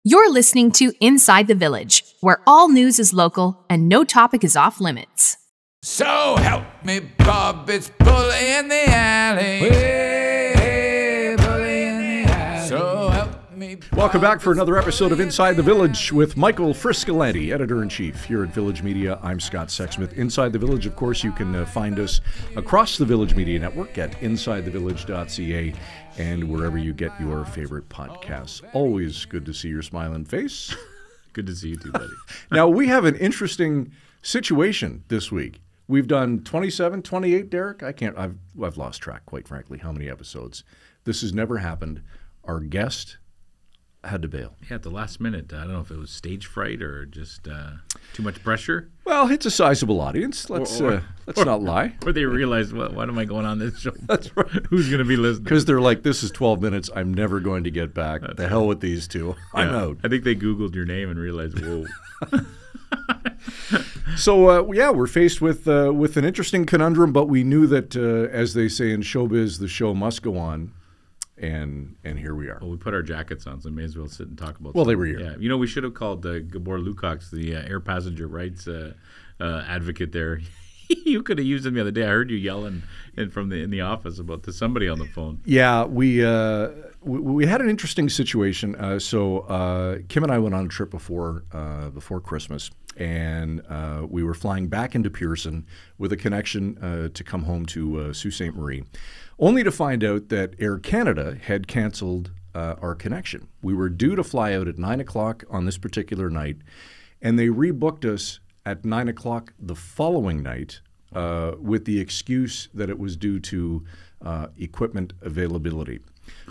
You're listening to Inside the Village, where all news is local and no topic is off limits. So help me, Bob, it's bully in the alley. Hey, bully in the alley. So help me, Bob. Welcome back for another episode of Inside the Village with Michael Friscolanti, Editor-in-Chief here at Village Media. I'm Scott Sexsmith. Inside the Village, of course, you can find us across the Village Media Network at insidethevillage.ca and wherever you get your favorite podcasts. Always good to see your smiling face. Good to see you too, buddy. Now, we have an interesting situation this week. We've done 27, 28, Derek. I've lost track, quite frankly, how many episodes. This has never happened. Our guest had to bail. Yeah, at the last minute. I don't know if it was stage fright or just too much pressure. Well, it's a sizable audience. Let's not lie. Or they realized, well, why am I going on this show? That's right. Who's going to be listening? Because they're like, this is 12 minutes. I'm never going to get back. The hell with these two. I'm out. I think they Googled your name and realized, whoa. So, we're faced with an interesting conundrum, but we knew that, as they say in showbiz, the show must go on. And here we are. Well, we put our jackets on, so we may as well sit and talk about Well, something. they were here. Yeah. You know, we should have called Gabor Lukacs, the air passenger rights advocate there. You could have used him the other day. I heard you yelling in the office to somebody on the phone. Yeah, we had an interesting situation. So Kim and I went on a trip before Christmas, and we were flying back into Pearson with a connection to come home to Sault Ste. Marie, only to find out that Air Canada had canceled our connection. We were due to fly out at 9 o'clock on this particular night, and they rebooked us at 9 o'clock the following night with the excuse that it was due to equipment availability.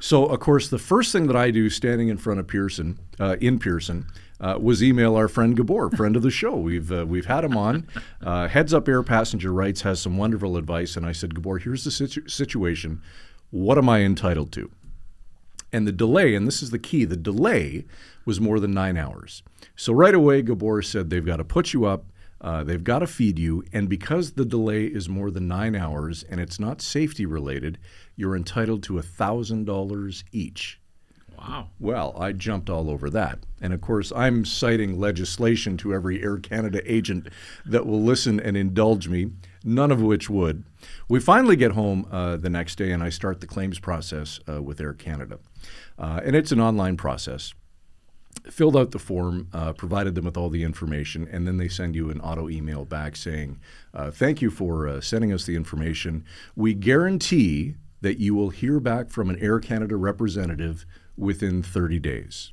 So, of course, the first thing that I do standing in front of Pearson, was email our friend Gabor, friend of the show. We've had him on. Heads Up Air Passenger Rights has some wonderful advice, and I said, Gabor, here's the situation. What am I entitled to? And the delay, and this is the key, the delay was more than 9 hours. So right away, Gabor said they've got to put you up, they've got to feed you, and because the delay is more than 9 hours and it's not safety related, you're entitled to $1,000 each. Wow. Well, I jumped all over that. And of course, I'm citing legislation to every Air Canada agent that will listen and indulge me, none of which would. We finally get home the next day, and I start the claims process with Air Canada. And it's an online process. Filled out the form, provided them with all the information, and then they send you an auto email back saying, thank you for sending us the information. We guarantee that you will hear back from an Air Canada representative within 30 days.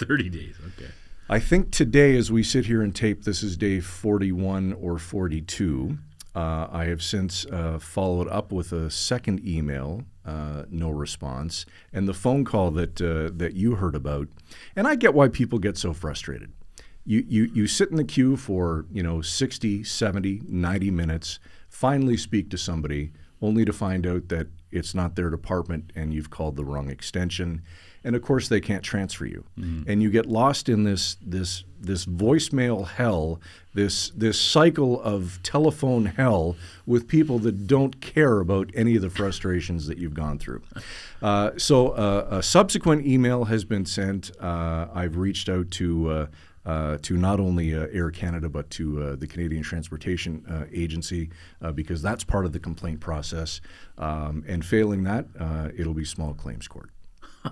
30 days, okay. I think today, as we sit here and tape, this is day 41 or 42. I have since followed up with a second email, no response, and the phone call that you heard about. And I get why people get so frustrated. You sit in the queue for 60, 70, 90 minutes, finally speak to somebody, only to find out that it's not their department and you've called the wrong extension. And of course, they can't transfer you. Mm-hmm. And you get lost in this voicemail hell, this cycle of telephone hell with people that don't care about any of the frustrations that you've gone through. So a subsequent email has been sent. I've reached out to not only Air Canada, but to the Canadian Transportation Agency, because that's part of the complaint process. And failing that, it'll be small claims court.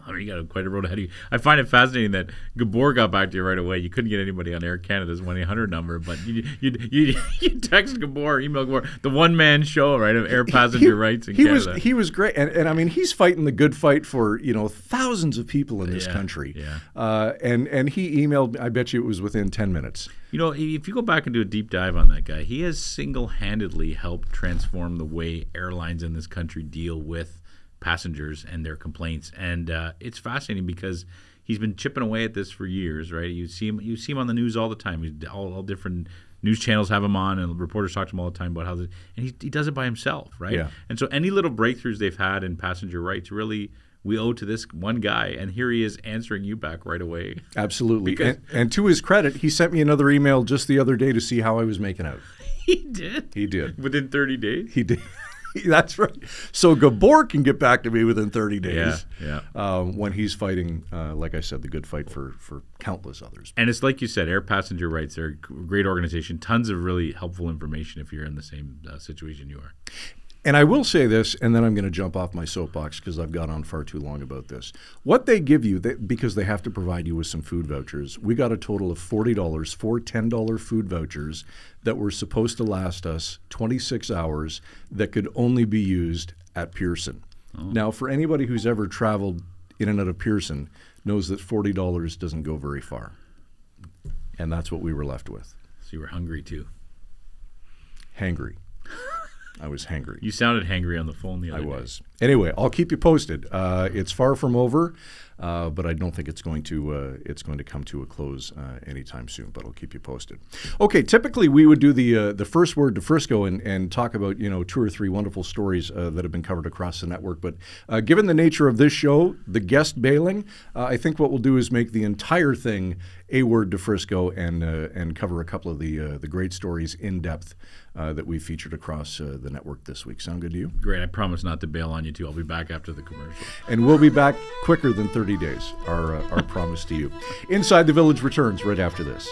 You got quite a road ahead of you. I find it fascinating that Gabor got back to you right away. You couldn't get anybody on Air Canada's 1-800 number, but you text Gabor, email Gabor, the one-man show, right, of air passenger rights in Canada. He was great. And I mean, he's fighting the good fight for, thousands of people in this country. Yeah. And he emailed, I bet you it was within 10 minutes. If you go back and do a deep dive on that guy, he has single-handedly helped transform the way airlines in this country deal with passengers and their complaints, and it's fascinating because he's been chipping away at this for years, right? You see him on the news all the time. All different news channels have him on, and reporters talk to him all the time about and he does it by himself, right? Yeah. And so any little breakthroughs they've had in passenger rights, really, we owe to this one guy, and here he is answering you back right away. Absolutely. And to his credit, he sent me another email just the other day to see how I was making out. He did? He did. Within 30 days? He did. That's right. So Gabor can get back to me within 30 days. Yeah. When he's fighting, like I said, the good fight for countless others. And it's like you said, Air Passenger Rights, they're a great organization. Tons of really helpful information if you're in the same situation you are. And I will say this, and then I'm going to jump off my soapbox because I've gone on far too long about this. What they give you, because they have to provide you with some food vouchers, we got a total of $40 for $10 food vouchers that were supposed to last us 26 hours that could only be used at Pearson. Oh. Now, for anybody who's ever traveled in and out of Pearson knows that $40 doesn't go very far. And that's what we were left with. So you were hungry too. Hangry. I was hangry. You sounded hangry on the phone the other day. I was. Anyway, I'll keep you posted. It's far from over, but I don't think it's going to come to a close anytime soon. But I'll keep you posted. Okay. Typically, we would do the first word to Frisco and talk about 2 or 3 wonderful stories that have been covered across the network. But given the nature of this show, the guest bailing, I think what we'll do is make the entire thing a word to Frisco and cover a couple of the great stories in depth that we featured across the network this week. Sound good to you? Great. I promise not to bail on you too. I'll be back after the commercial. And we'll be back quicker than 30 days, our promise to you. Inside the Village returns right after this.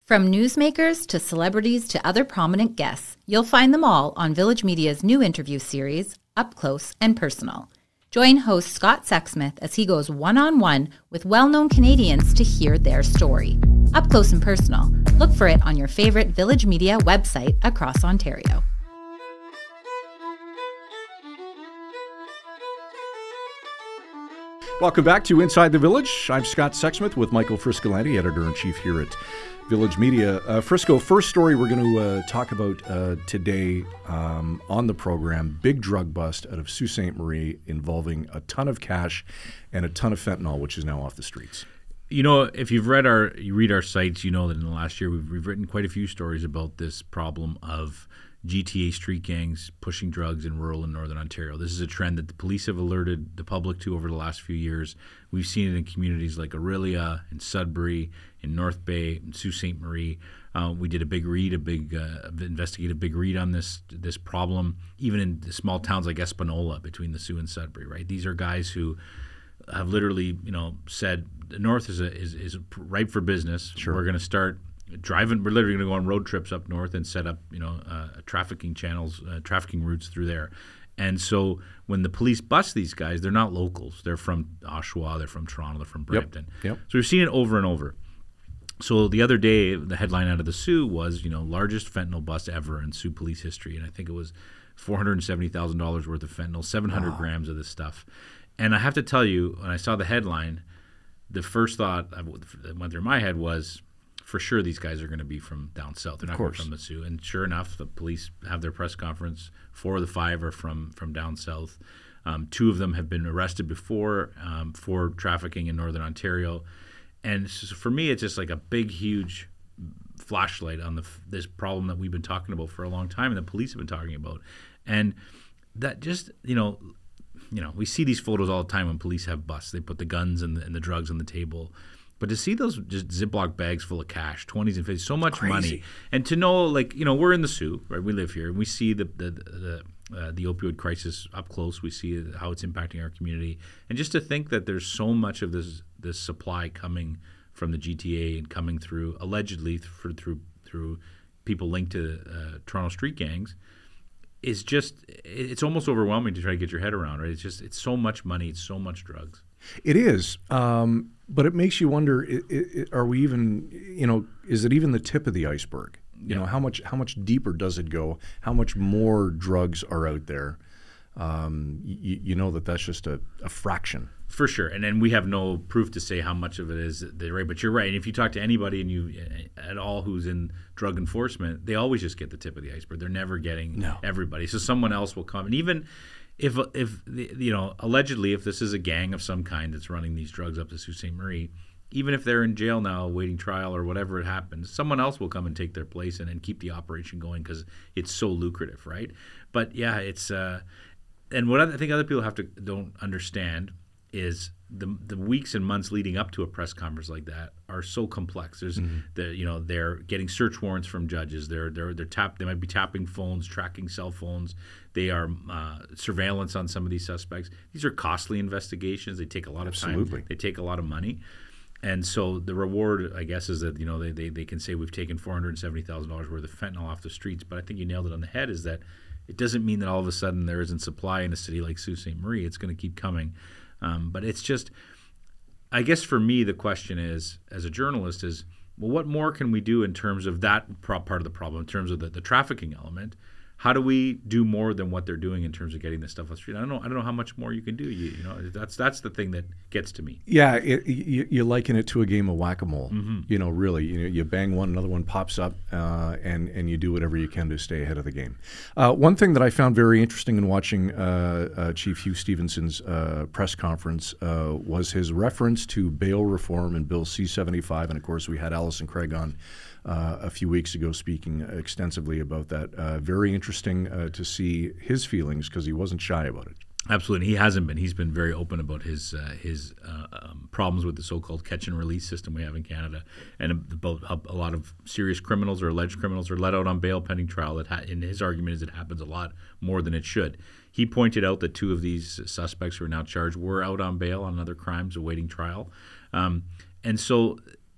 From newsmakers to celebrities to other prominent guests, you'll find them all on Village Media's new interview series, Up Close and Personal. Join host Scott Sexsmith as he goes one-on-one with well-known Canadians to hear their story. Up Close and Personal. Look for it on your favorite Village Media website across Ontario. Welcome back to Inside the Village. I'm Scott Sexsmith with Michael Friscolanti, editor-in-chief here at Village Media. Frisco, first story we're going to talk about today on the program, big drug bust out of Sault Ste. Marie involving a ton of cash and a ton of fentanyl, which is now off the streets. If you've read our sites, you know that in the last year we've written quite a few stories about this problem of GTA street gangs pushing drugs in rural and northern Ontario. This is a trend that the police have alerted the public to over the last few years. We've seen it in communities like Orillia, in Sudbury, in North Bay, in Sault Ste. Marie. We did a big read, investigative big read on this problem, even in the small towns like Espanola between the Sault and Sudbury. Right, these are guys who have literally, said the North is ripe for business. Sure. We're going to start driving. We're literally going to go on road trips up north and set up, trafficking channels, trafficking routes through there. And so when the police bust these guys, they're not locals. They're from Oshawa, they're from Toronto, they're from Brampton. Yep. So we've seen it over and over. So the other day, the headline out of the Sault was, largest fentanyl bust ever in Sault police history. And I think it was $470,000 worth of fentanyl, 700 grams of this stuff. And I have to tell you, when I saw the headline, the first thought that went through my head was, for sure these guys are going to be from down south. They're not going to be from the Sault. And sure enough, the police have their press conference. 4 of the 5 are from down south. 2 of them have been arrested before for trafficking in northern Ontario. And for me, it's just like a big, huge flashlight on this problem that we've been talking about for a long time and the police have been talking about. And that just, we see these photos all the time when police have busts. They put the guns and the drugs on the table. But to see those just Ziploc bags full of cash, 20s and 50s, so much money. And to know, we're in the Sault, right? We live here, and we see the opioid crisis up close. We see how it's impacting our community. And just to think that there's so much of this supply coming from the GTA and coming through, allegedly, through people linked to Toronto street gangs, is just, it's almost overwhelming to try to get your head around, right? It's so much money, it's so much drugs. It is, but it makes you wonder: are we even? Is it even the tip of the iceberg? How much deeper does it go? How much more drugs are out there? That's just a fraction. For sure, and then we have no proof to say how much of it is right. But you're right. And if you talk to anybody at all who's in drug enforcement, they always just get the tip of the iceberg. They're never getting everybody. So someone else will come, and even if allegedly, if this is a gang of some kind that's running these drugs up to Sault Ste. Marie, even if they're in jail now awaiting trial or whatever it happens, someone else will come and take their place and keep the operation going because it's so lucrative, right? But yeah, it's and what I think other people don't understand is the weeks and months leading up to a press conference like that are so complex. There's they're getting search warrants from judges. They might be tapping phones, tracking cell phones. They are surveillance on some of these suspects. These are costly investigations. They take a lot of time. They take a lot of money. And so the reward, I guess, is that they can say we've taken $470,000 worth of fentanyl off the streets. But I think you nailed it on the head. Is that it doesn't mean that all of a sudden there isn't supply in a city like Sault Ste. Marie. It's going to keep coming. But it's just, I guess for me, the question is, as a journalist, is, well, what more can we do in terms of that part of the problem, in terms of the trafficking element? How do we do more than what they're doing in terms of getting this stuff on the street? I don't know how much more you can do. That's the thing that gets to me. Yeah, you liken it to a game of whack-a-mole. Really, you bang one, another one pops up, and you do whatever you can to stay ahead of the game. One thing that I found very interesting in watching Chief Hugh Stevenson's press conference was his reference to bail reform and Bill C-75, and of course we had Alison Craig on a few weeks ago speaking extensively about that. Very interesting to see his feelings because he wasn't shy about it. Absolutely. He hasn't been. He's been very open about his problems with the so-called catch and release system we have in Canada, and about how a lot of serious criminals or alleged criminals are let out on bail pending trial. In his argument is it happens a lot more than it should. He pointed out that 2 of these suspects who are now charged were out on bail on other crimes awaiting trial. And so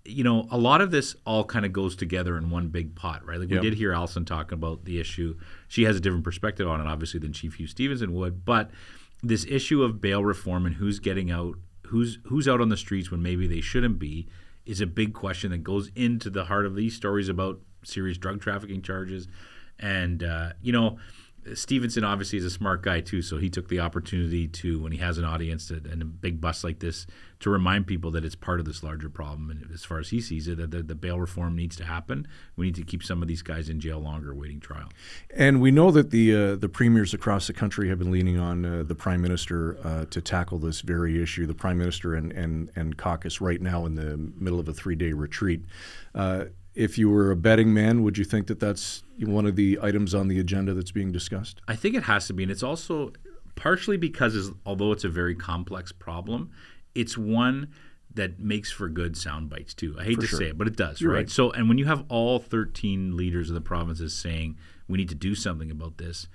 a lot of this all kind of goes together in one big pot, right? Like we did hear Alison talking about the issue. She has a different perspective on it, obviously, than Chief Hugh Stevenson would. But this issue of bail reform and who's getting out, who's out on the streets when maybe they shouldn't be, is a big question that goes into the heart of these stories about serious drug trafficking charges. And, Stevenson obviously is a smart guy too, so he took the opportunity to, when he has an audience and a big bust like this, to remind people that it's part of this larger problem. And as far as he sees it, that the bail reform needs to happen. We need to keep some of these guys in jail longer awaiting trial. And we know that the premiers across the country have been leaning on the Prime Minister to tackle this very issue. The Prime Minister and caucus right now in the middle of a 3-day retreat. If you were a betting man, would you think that that's one of the items on the agenda that's being discussed? I think it has to be, and it's also partially because although it's a very complex problem, it's one that makes for good sound bites too. I hate to say it, but it does, right? So, and when you have all 13 leaders of the provinces saying we need to do something about this,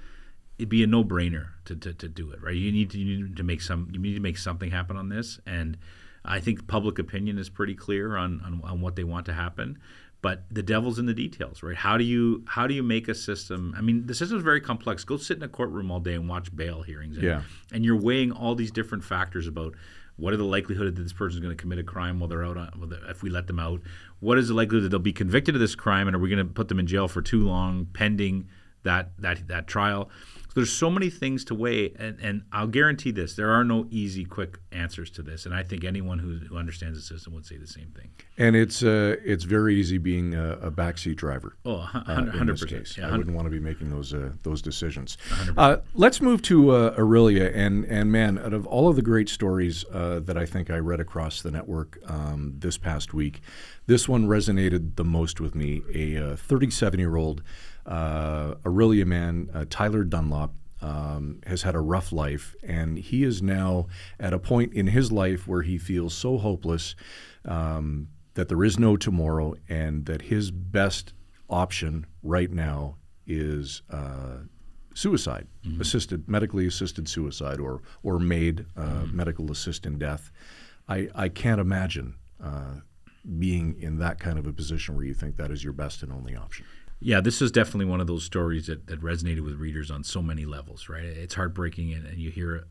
it'd be a no-brainer to do it, right? You need to make something happen on this, and I think public opinion is pretty clear on what they want to happen. But the devil's in the details, right? How do you make a system? I mean, the system is very complex. Go sit in a courtroom all day and watch bail hearings. And you're weighing all these different factors about what are the likelihood that this person is going to commit a crime while they're out if we let them out. What is the likelihood that they'll be convicted of this crime, and are we going to put them in jail for too long pending that trial? So there's so many things to weigh, and I'll guarantee this: there are no easy, quick answers to this. And I think anyone who understands the system would say the same thing. And it's very easy being a backseat driver. Oh, 100%. Yeah, I wouldn't want to be making those decisions. Let's move to Orillia, and man, out of all of the great stories that I think I read across the network this past week, this one resonated the most with me. A 37-year-old Orillia man, Tyler Dunlop, has had a rough life, and he is now at a point in his life where he feels so hopeless that there is no tomorrow, and that his best option right now is suicide, medically assisted suicide, or MAID, medical assist in death. I can't imagine being in that kind of a position where you think that is your best and only option. Yeah, this is definitely one of those stories that resonated with readers on so many levels, right? It's heartbreaking, and you hear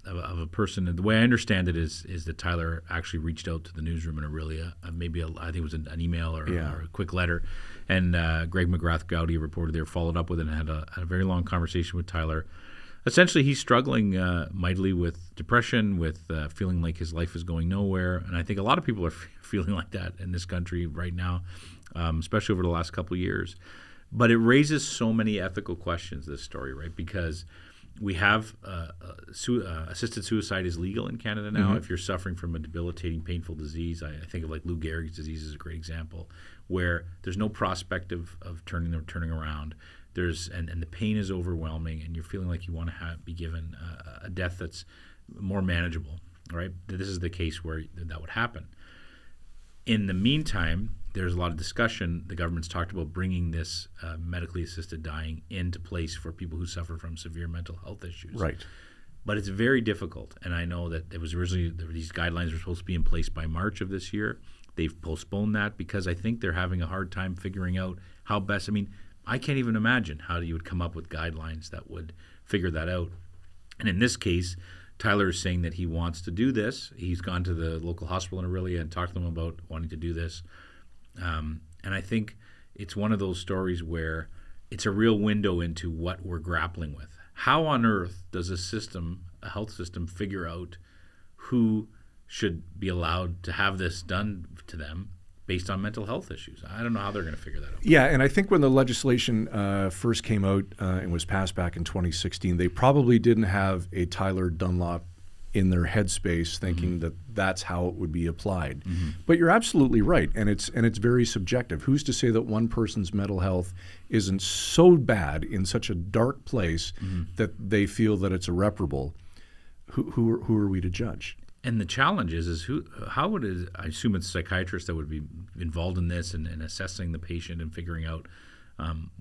of a person, and the way I understand it is that Tyler actually reached out to the newsroom in Orillia, I think it was an email or a quick letter, and Greg McGrath-Gowdy, a reporter there, followed up with it and had a very long conversation with Tyler. Essentially, he's struggling mightily with depression, with feeling like his life is going nowhere, and I think a lot of people are feeling like that in this country right now. Especially over the last couple of years. But it raises so many ethical questions, this story, right? Because we have assisted suicide is legal in Canada now. If you're suffering from a debilitating, painful disease, I think of like Lou Gehrig's disease is a great example, where there's no prospect of turning around. And the pain is overwhelming, and you're feeling like you want to be given a death that's more manageable, right? This is the case where that would happen. In the meantime, there's a lot of discussion. The government's talked about bringing this medically assisted dying into place for people who suffer from severe mental health issues. Right. But it's very difficult. And I know that it was originally, these guidelines were supposed to be in place by March of this year. They've postponed that because I think they're having a hard time figuring out how best. I mean, I can't even imagine how you would come up with guidelines that would figure that out. And in this case, Tyler is saying that he wants to do this. He's gone to the local hospital in Orillia and talked to them about wanting to do this. And I think it's one of those stories where it's a real window into what we're grappling with. How on earth does a health system, figure out who should be allowed to have this done to them based on mental health issues? I don't know how they're going to figure that out. Yeah, and I think when the legislation first came out and was passed back in 2016, they probably didn't have a Tyler Dunlop in their headspace thinking that that's how it would be applied. But you're absolutely right, and it's very subjective. Who's to say that one person's mental health isn't so bad in such a dark place that they feel that it's irreparable? Who are we to judge? And the challenge is how would it, I assume it's psychiatrists that would be involved in this and assessing the patient and figuring out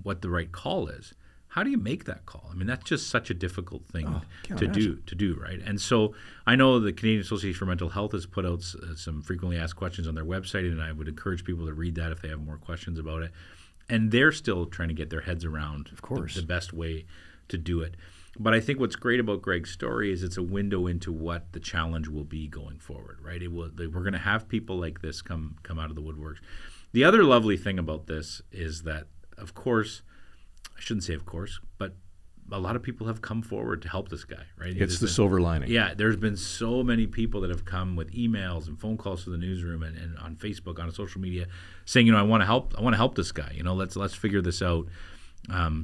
what the right call is. How do you make that call? I mean, that's just such a difficult thing to do, right? And so I know the Canadian Association for Mental Health has put out some frequently asked questions on their website, and I would encourage people to read that if they have more questions about it. And they're still trying to get their heads around, of course, the best way to do it. But I think what's great about Greg's story is it's a window into what the challenge will be going forward, right? We're going to have people like this come out of the woodworks. The other lovely thing about this is that, of course, I shouldn't say of course, but a lot of people have come forward to help this guy, right? It's the silver lining. Yeah, there's been so many people that have come with emails and phone calls to the newsroom and on Facebook, on social media, saying, I want to help this guy. Let's figure this out.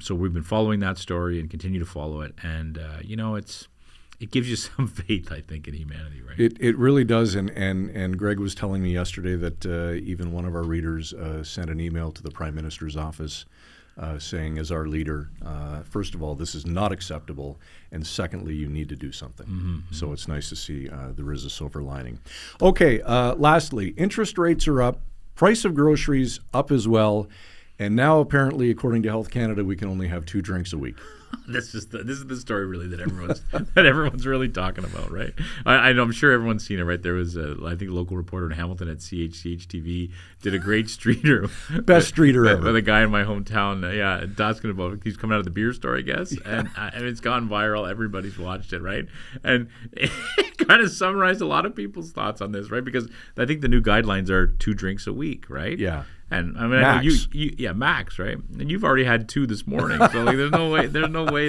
So we've been following that story and continue to follow it, and it gives you some faith, I think, in humanity, right? It really does, and Greg was telling me yesterday that even one of our readers sent an email to the Prime Minister's office saying, as our leader, first of all, this is not acceptable, and secondly, you need to do something. So it's nice to see there is a silver lining. Okay, lastly, interest rates are up, price of groceries up as well. And now, apparently, according to Health Canada, we can only have 2 drinks a week. This is the story really that everyone's really talking about, right? I'm sure everyone's seen it, right? There was I think a local reporter in Hamilton at CHCH-TV did a great streeter, best streeter ever, with a guy in my hometown. Talking about he's coming out of the beer store, I guess, and it's gone viral. Everybody's watched it, right? And it kind of summarized a lot of people's thoughts on this, right? Because I think the new guidelines are 2 drinks a week, right? Yeah. And I mean, max. Max, right? And you've already had 2 this morning, so like, there's no way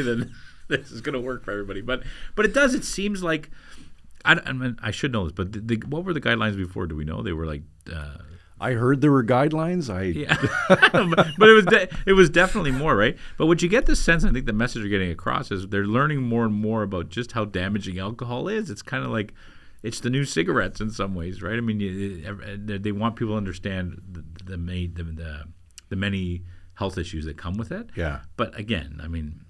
that this is going to work for everybody. But it does. It seems like I should know this, but what were the guidelines before? Do we know? They were like. I heard there were guidelines. But it was definitely more, right? But what you get the sense, and I think the message you're getting across is they're learning more and more about just how damaging alcohol is. It's kind of like. It's the new cigarettes in some ways, right? I mean, they want people to understand the many health issues that come with it. Yeah. But again, I mean,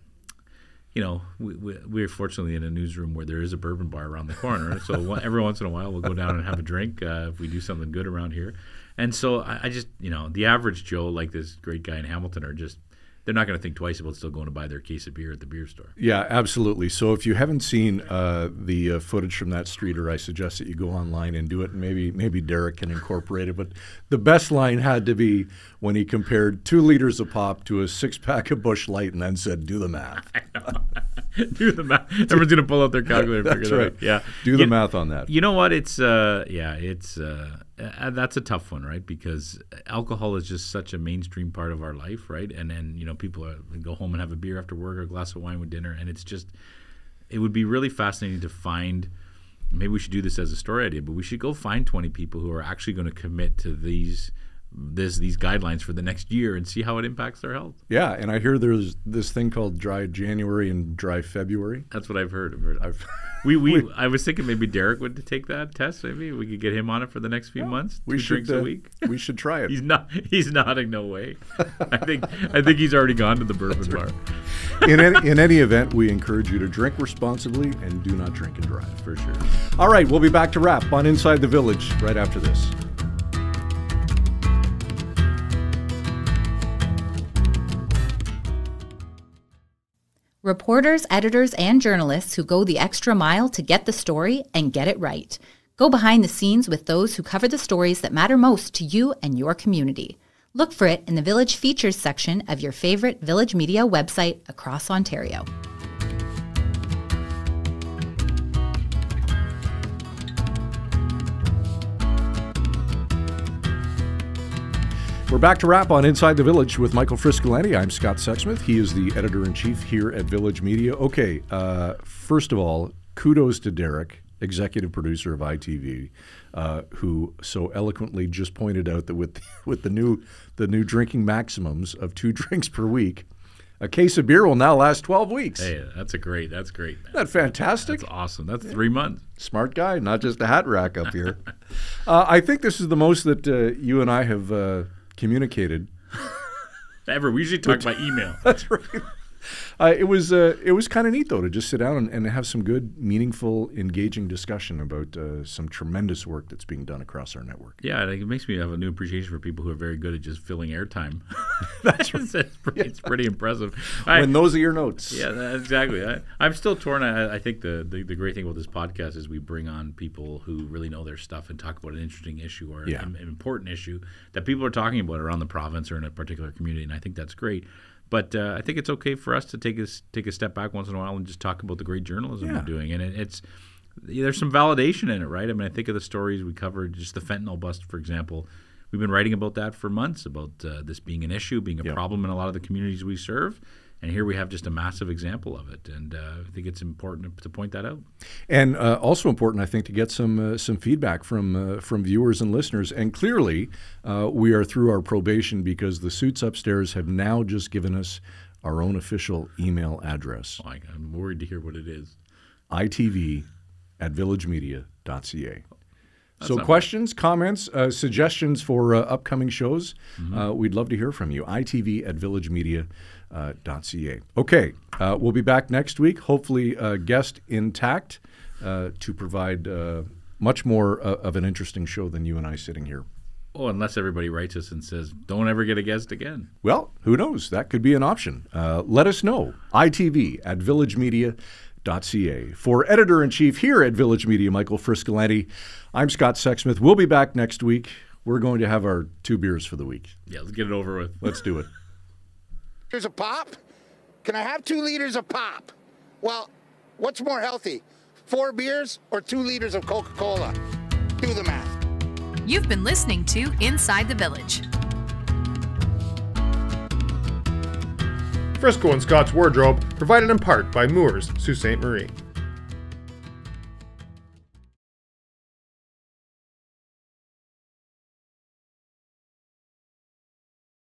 we're fortunately in a newsroom where there is a bourbon bar around the corner. So every once in a while, we'll go down and have a drink if we do something good around here. And so I just, the average Joe, like this great guy in Hamilton, are just. They're not going to think twice about still going to buy their case of beer at the beer store. Yeah, absolutely. So if you haven't seen the footage from that streeter, I suggest that you go online and do it, and maybe Derek can incorporate it. But the best line had to be when he compared 2 liters of pop to a 6-pack of Busch Light and then said, do the math. I know. Do the math. Everyone's going to pull out their calculator and figure it out. Yeah. Do the math on that. You know what? It's that's a tough one, right? Because alcohol is just such a mainstream part of our life, right? And then, people go home and have a beer after work or a glass of wine with dinner. And it would be really fascinating to find, maybe we should do this as a story idea, but we should go find 20 people who are actually going to commit to these guidelines for the next year and see how it impacts their health. Yeah, and I hear there's this thing called dry January and dry February. That's what I've heard. I was thinking maybe Derek would take that test. Maybe we could get him on it for the next few months. 2 drinks a week. We should try it. He's nodding no way. I think he's already gone to the bourbon bar. In any event, we encourage you to drink responsibly and do not drink and drive. For sure. All right, we'll be back to wrap on Inside the Village right after this. Reporters, editors, and journalists who go the extra mile to get the story and get it right. Go behind the scenes with those who cover the stories that matter most to you and your community. Look for it in the Village Features section of your favorite Village Media website across Ontario. We're back to wrap on Inside the Village with Michael Friscolani. I'm Scott Sexsmith. He is the editor-in-chief here at Village Media. Okay, first of all, kudos to Derek, executive producer of ITV, who so eloquently just pointed out that with the new drinking maximums of 2 drinks per week, a case of beer will now last 12 weeks. Hey, that's great. Man. Isn't that fantastic? That's awesome. That's 3 months. Smart guy, not just a hat rack up here. I think this is the most that you and I have communicated ever. We usually talk by email. That's right. It was kind of neat though to just sit down and have some good, meaningful, engaging discussion about some tremendous work that's being done across our network. Yeah, it makes me have a new appreciation for people who are very good at just filling airtime. That's right. It's pretty impressive. When those are your notes. Yeah, exactly. I'm still torn. I think the great thing about this podcast is we bring on people who really know their stuff and talk about an interesting issue or an important issue that people are talking about around the province or in a particular community, and I think that's great. But I think it's okay for us to take a step back once in a while and just talk about the great journalism we're doing. And there's some validation in it, right? I mean, I think of the stories we covered, just the fentanyl bust, for example. We've been writing about that for months, about this being an issue, being a problem in a lot of the communities we serve. And here we have just a massive example of it, and I think it's important to point that out. And also important, I think, to get some feedback from viewers and listeners. And clearly, we are through our probation because the suits upstairs have now just given us our own official email address. Oh, I'm worried to hear what it is. itv@villagemedia.ca. So questions, comments, suggestions for upcoming shows, we'd love to hear from you. itv@villagemedia.ca. Okay, we'll be back next week, hopefully guest intact, to provide much more of an interesting show than you and I sitting here. Oh, unless everybody writes us and says, don't ever get a guest again. Well, who knows? That could be an option. Let us know. itv@villagemedia.ca. For editor-in-chief here at Village Media, Michael Friscolani, I'm Scott Sexsmith. We'll be back next week. We're going to have our 2 beers for the week. Yeah, let's get it over with. Let's do it. Liters of pop? Can I have 2 liters of pop? Well, what's more healthy, 4 beers or 2 liters of Coca-Cola? Do the math. You've been listening to Inside the Village. Frisco and Scott's Wardrobe, provided in part by Moores, Sault Ste. Marie.